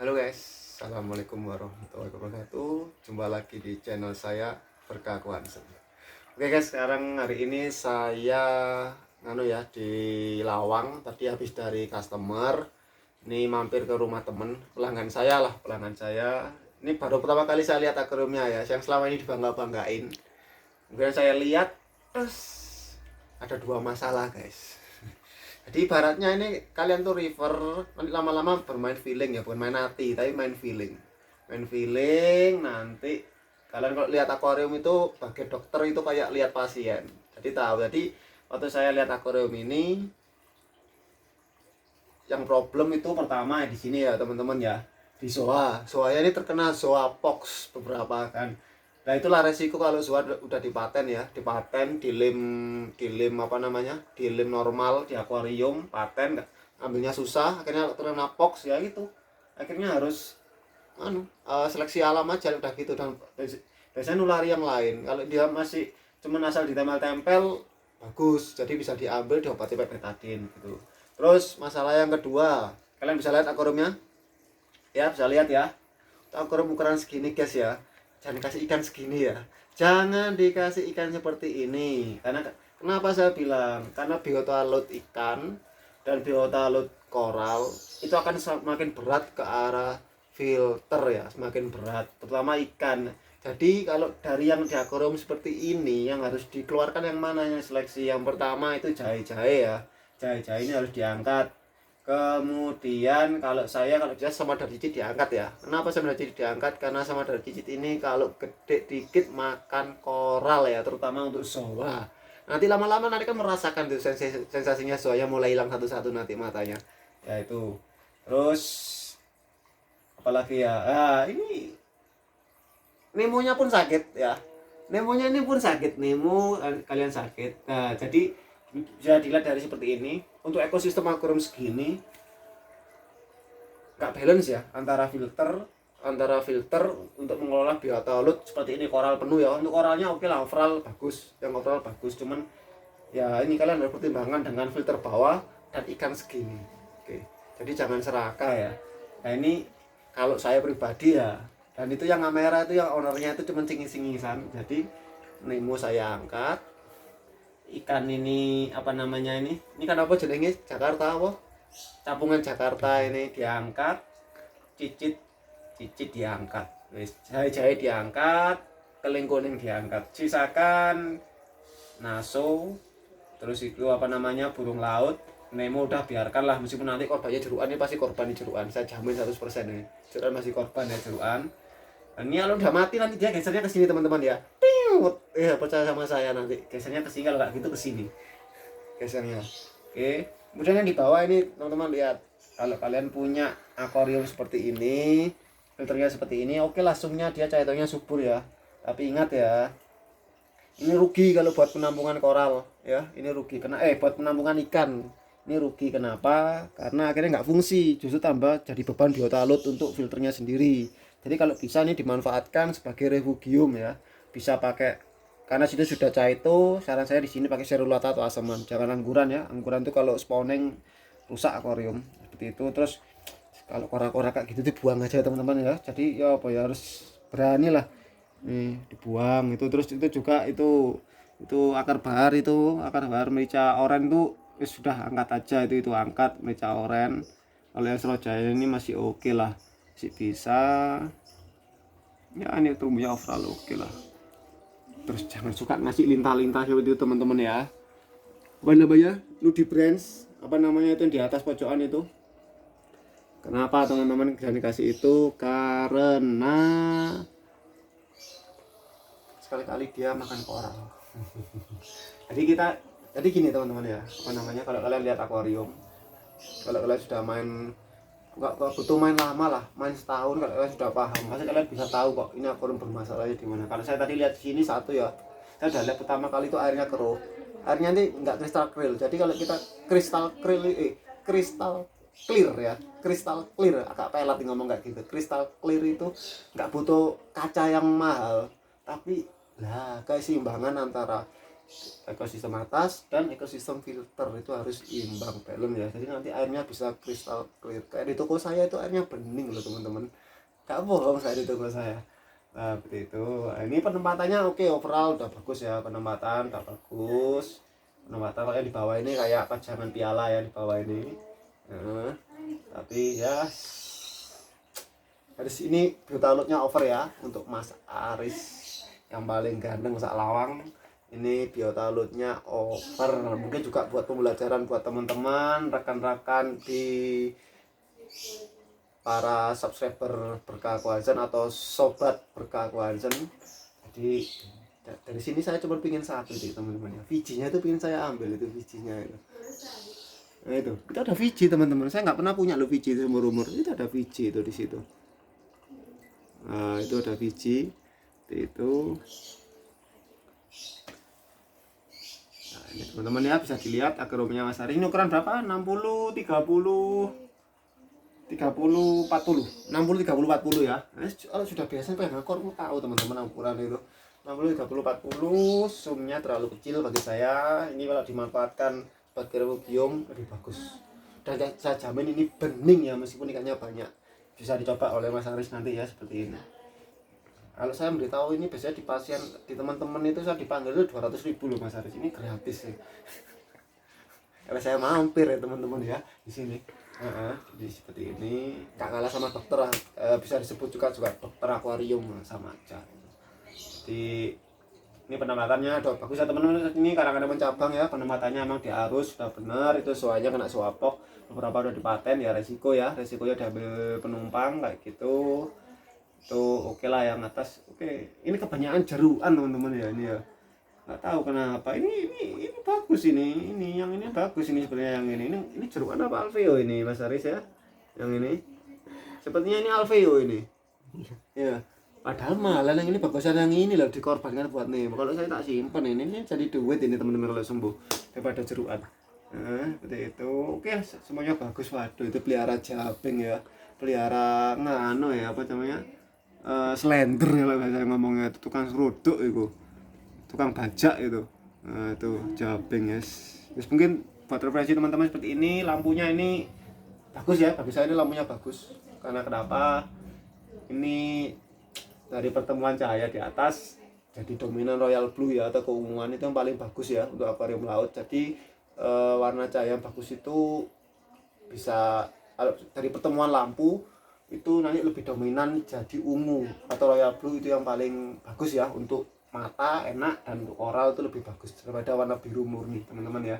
Halo guys, assalamualaikum warahmatullahi wabarakatuh. Jumpa lagi di channel saya Berkakuan. Oke guys, sekarang hari ini saya di Lawang. Tadi habis dari customer. Ini mampir ke rumah temen, pelanggan saya. Ini baru pertama kali saya lihat akuariumnya ya, yang selama ini dibangga-banggain. Kemudian saya lihat, terus ada dua masalah guys. Jadi ibaratnya ini kalian tuh river nanti lama-lama bermain feeling ya, bukan main hati tapi main feeling. Main feeling nanti kalian kalau lihat akuarium itu sebagai dokter itu kayak lihat pasien. Jadi tahu. Jadi waktu saya lihat akuarium ini yang problem itu pertama di sini ya teman-teman ya. Di zoa. Zoanya ini terkena zoa pox beberapa kan. Nah itulah resiko kalau zoa udah dipaten ya, dipaten, dilim apa namanya, dilim normal di akuarium, paten nggak ambilnya susah, akhirnya terkena pox ya gitu, akhirnya harus seleksi alam aja udah gitu. Dan biasanya nulari yang lain. Kalau dia masih cuman asal ditempel-tempel bagus, jadi bisa diambil diobati betadine gitu. Terus masalah yang kedua, kalian bisa lihat akuariumnya ya, bisa lihat ya, akuarium ukuran segini guys ya. Jangan kasih ikan segini ya, jangan dikasih ikan seperti ini. Karena kenapa saya bilang, karena biota laut ikan dan biota laut koral itu akan semakin berat ke arah filter ya, semakin berat terutama ikan. Jadi kalau dari yang di akuarium seperti ini yang harus dikeluarkan yang mana, yang seleksi yang pertama itu jahe-jahe ya, jahe-jahe ini harus diangkat. Kemudian kalau bisa sama dari cicit diangkat ya. Kenapa sama dari cicit diangkat? Karena sama dari cicit ini kalau gede dikit makan koral ya, terutama untuk zoa. Nanti lama-lama nanti kan merasakan tuh sensasinya zoanya mulai hilang satu-satu nanti matanya. Ya itu. Terus apalagi ya? Ini Nemonya pun sakit ya. Nemonya ini pun sakit, Nemo kalian sakit. Nah, jadi bisa dilihat dari seperti ini. Untuk ekosistem akuarium segini nggak balance ya, antara filter untuk mengelola biota laut seperti ini. Koral penuh ya, untuk koralnya oke lah, overall bagus, cuman ya ini kalian harus pertimbangkan dengan filter bawah dan ikan segini. Oke, jadi jangan serakah ya. Nah ini kalau saya pribadi ya, dan itu yang kamera itu yang ownernya itu cuma singis-singisan. Jadi Nemo saya angkat, ikan ini apa namanya, ini kan apa jenenge, Jakarta apa, campungan Jakarta ini diangkat, cicit diangkat, jahe diangkat, keling kuning diangkat, sisakan naso, terus itu apa namanya, burung laut. Nemo udah biarkanlah, meskipun nanti korbannya jeruan, ini pasti korban di jeruan, saya jamin 100% ini jeruan, masih korban ya jeruan. Dan ini kalau udah mati nanti dia gesernya ke sini teman-teman ya. Ya percaya sama saya, nanti gesernya ke sini, kalau nggak gitu ke sini gesernya. Oke, kemudian yang di bawah ini teman-teman lihat, kalau kalian punya akuarium seperti ini, filternya seperti ini, oke langsungnya dia cairannya subur ya. Tapi ingat ya, ini rugi kalau buat penampungan koral ya, ini rugi karena buat penampungan ikan ini rugi. Kenapa? Karena akhirnya nggak fungsi, justru tambah jadi beban biota laut untuk filternya sendiri. Jadi kalau bisa ini dimanfaatkan sebagai refugium ya, bisa pakai, karena situ sudah caito, saran saya di sini pakai serulata atau asaman, jangan angguran ya. Angguran itu kalau spawning rusak akuarium seperti itu. Terus kalau korak-korak kayak gitu dibuang aja teman-teman ya. Jadi ya apa ya, harus berani lah nih dibuang itu. Terus itu juga itu akar bahar merica oren tuh sudah angkat aja, itu angkat merica oren. Kalau yang serojaya ini masih oke lah, masih bisa ya, ini tumbuhnya overall oke lah. Terus jangan suka ngasih lintah-lintah seperti itu teman-teman ya. Apa namanya, nudibranch apa namanya itu yang di atas pojokan itu. Kenapa teman-teman jangan dikasih itu? Karena sekali-kali dia makan koral. jadi gini teman-teman ya, apa namanya, kalau kalian lihat akuarium, kalau kalian sudah main, nggak butuh main lama lah, main setahun, kalau kalian sudah paham pasti kalian bisa tahu kok ini akuarium bermasalahnya di mana. Kalau saya tadi lihat di sini satu ya, saya udah lihat pertama kali itu airnya keruh, airnya ini nggak kristal clear. Jadi kalau kita kristal clear ya, kristal clear, agak pelat ngomong kayak gitu. Kristal clear itu nggak butuh kaca yang mahal, tapi lah keseimbangan antara ekosistem atas dan ekosistem filter itu harus imbang balance ya. Jadi nanti airnya bisa kristal clear. Kayak di toko saya itu airnya bening loh teman-teman, gak bohong saya di toko saya. Nah seperti itu. Nah, ini penempatannya oke, overall udah bagus ya, penempatan udah bagus. Penempatan kayak di bawah ini kayak pajangan piala ya di bawah ini. Nah, tapi ya Aris ini biotaloutnya over ya untuk Mas Aris yang paling ganteng sak Lawang. Ini biotaloutnya over. Mungkin juga buat pembelajaran buat teman-teman, rekan-rekan di para subscriber Berkah Aquazen atau sobat Berkah Aquazen. Jadi dari sini saya cuma pingin satu sih teman-teman ya. Vijinya itu pingin saya ambil itu vijinya itu. Nah itu, kita ada Viji teman-teman. Saya nggak pernah punya lo Viji itu seumur-umur. Itu ada Viji itu di situ. Nah, itu ada Viji. Itu. Nah, ini teman-teman ya bisa dilihat akuariumnya Mas Aris. Ini ukuran berapa? 60 30 30 40. 60 30 40 ya. Nah, kalau sudah biasa pegang akuarium tahu teman-teman ukuran itu. 60 30 40. Zoomnya terlalu kecil bagi saya. Ini kalau dimanfaatkan sebagai biom lebih bagus. Dan saya jamin ini bening ya meskipun ikannya banyak. Bisa dicoba oleh Mas Aris nanti ya seperti ini. Kalau saya memberitahu ini biasanya di pasien, di teman-teman itu saya dipanggil itu 200.000 loh Mas Aris. Ini gratis sih. Kalau saya mampir ya teman-teman ya di sini. Jadi seperti ini. Gak kalah sama dokter, bisa disebut juga dokter akuarium sama aja. Jadi ini penempatannya udah bagus ya teman-teman. Ini kadang-kadang mencabang ya, penempatannya emang diarus sudah benar, itu soalnya kena suapok, beberapa udah dipaten ya, resikonya diambil penumpang kayak gitu. Itu oke lah yang atas. Oke, ini kebanyakan jeruan teman-teman ya ini ya. Nggak tahu kenapa. Ini bagus ini yang ini bagus ini sebenarnya yang ini jeruan apa alveo ini Mas Aris ya? Yang ini sepertinya ini alveo ini. Ya. Padahal malah yang ini bagusan yang ini loh dikorbankan buat nih. Kalau saya tak simpan ini jadi duit ini teman-teman kalau sembuh daripada jeruan. Nah, seperti itu. Oke, semuanya bagus. Waduh, itu pelihara japing ya. Pelihara ngano ya apa namanya? Slender ya kalau saya ngomongnya, itu tukang seruduk itu. Tukang bajak itu. Nah, itu japing guys. Terus mungkin buat referensi teman-teman seperti ini, lampunya ini bagus ya. Bagi saya ini lampunya bagus. Karena kenapa? Ini dari pertemuan cahaya di atas jadi dominan royal blue ya, atau keunguan itu yang paling bagus ya untuk akuarium laut. Jadi warna cahaya yang bagus itu bisa dari pertemuan lampu itu nanti lebih dominan jadi ungu atau royal blue, itu yang paling bagus ya untuk mata, enak, dan untuk koral itu lebih bagus daripada warna biru murni teman-teman ya.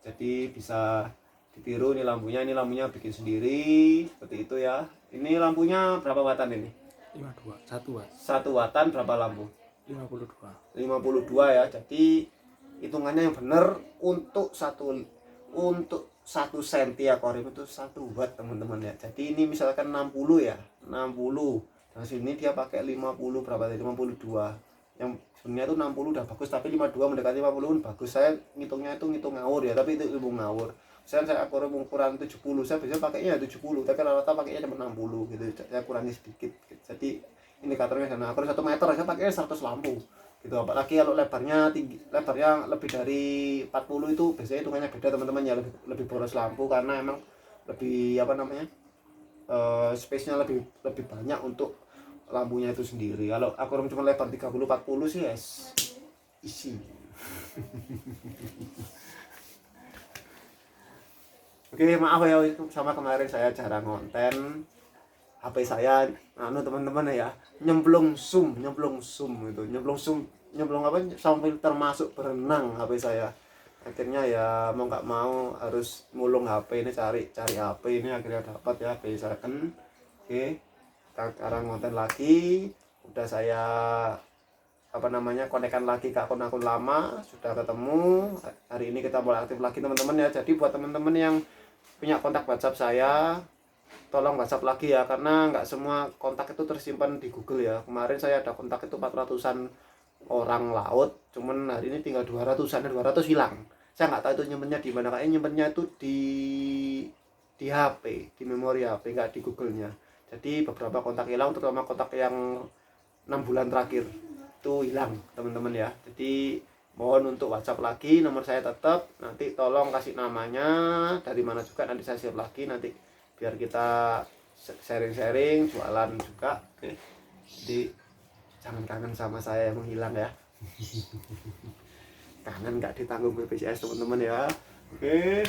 Jadi bisa ditiru. Ini lampunya bikin sendiri seperti itu ya. Ini lampunya berapa watan ini? 52, 1 watt. 1 watan berapa lampu? 52 ya. Jadi hitungannya yang benar untuk 1 senti akuarium itu 1 watt teman-teman ya. Jadi ini misalkan 60 ya, 60. Nah sini dia pakai 50 berapa tadi? 52. Yang sebenarnya itu 60 udah bagus, tapi 52 mendekati 50 pun bagus. Saya ngitungnya itu ngitung ngawur ya, tapi itu ilmu ngawur. Saya akuarium ukuran 70, saya biasanya pakainya 70, tapi rata-rata pakainya cuma 60 gitu. Saya kurangi sedikit gitu. Jadi indikatornya sana akuarium 1 meter saya pakainya 100 lampu gitu. Apalagi kalau lebarnya lebih dari 40 itu biasanya hitungannya beda teman-teman ya, lebih boros lampu karena emang lebih apa namanya, space-nya lebih banyak untuk lampunya itu sendiri. Kalau akuarium cuma lebar 30-40 sih yes isi. Oke, maaf ya sama kemarin saya jarang konten. HP saya teman-teman ya, nyemplung zoom itu. Nyemplung apa? Sound filter masuk berenang HP saya. Akhirnya ya mau nggak mau harus mulung HP ini, cari HP ini, akhirnya dapat ya HP second. Oke. Sekarang konten lagi. Udah saya konekkan lagi ke akun-akun lama, sudah ketemu. Hari ini kita mulai aktif lagi teman-teman ya. Jadi buat teman-teman yang punya kontak WhatsApp saya, tolong WhatsApp lagi ya, karena nggak semua kontak itu tersimpan di Google ya. Kemarin saya ada kontak itu 400-an orang laut, cuman hari ini tinggal 200-an, 200 hilang. Saya nggak tahu itu nyimpennya di mana. Kayaknya nyimpennya itu di HP, di memori HP, nggak di Google-nya. Jadi beberapa kontak hilang, terutama kontak yang 6 bulan terakhir itu hilang teman-teman ya. Jadi mohon untuk WhatsApp lagi, nomor saya tetap, nanti tolong kasih namanya dari mana juga, nanti saya share lagi nanti biar kita sharing-sharing jualan juga. Oke, jadi jangan kangen sama saya yang menghilang ya. Kangen nggak ditanggung BPJS teman-teman ya. Oke,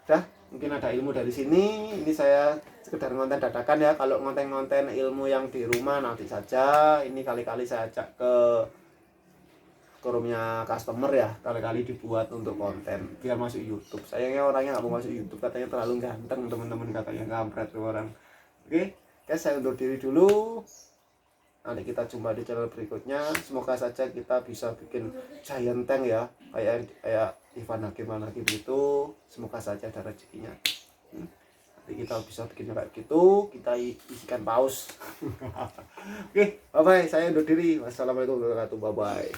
udah mungkin ada ilmu dari sini. Ini saya sekedar konten dadakan ya. Kalau konten-konten ilmu yang di rumah nanti saja. Ini kali-kali saya ajak ke roomnya customer ya, kali-kali dibuat untuk konten biar masuk YouTube. Sayangnya orangnya nggak mau masuk YouTube, katanya terlalu ganteng teman-teman, katanya kampret tuh orang. Oke guys, saya undur diri dulu. Nanti kita jumpa di channel berikutnya. Semoga saja kita bisa bikin giant tank ya, kayak Ivan Hakim itu. Semoga saja ada rezekinya. Nanti kita bisa bikin kayak gitu, kita isikan paus. Oke, bye bye. Saya undur diri. Wassalamualaikum warahmatullahi wabarakatuh. Bye bye.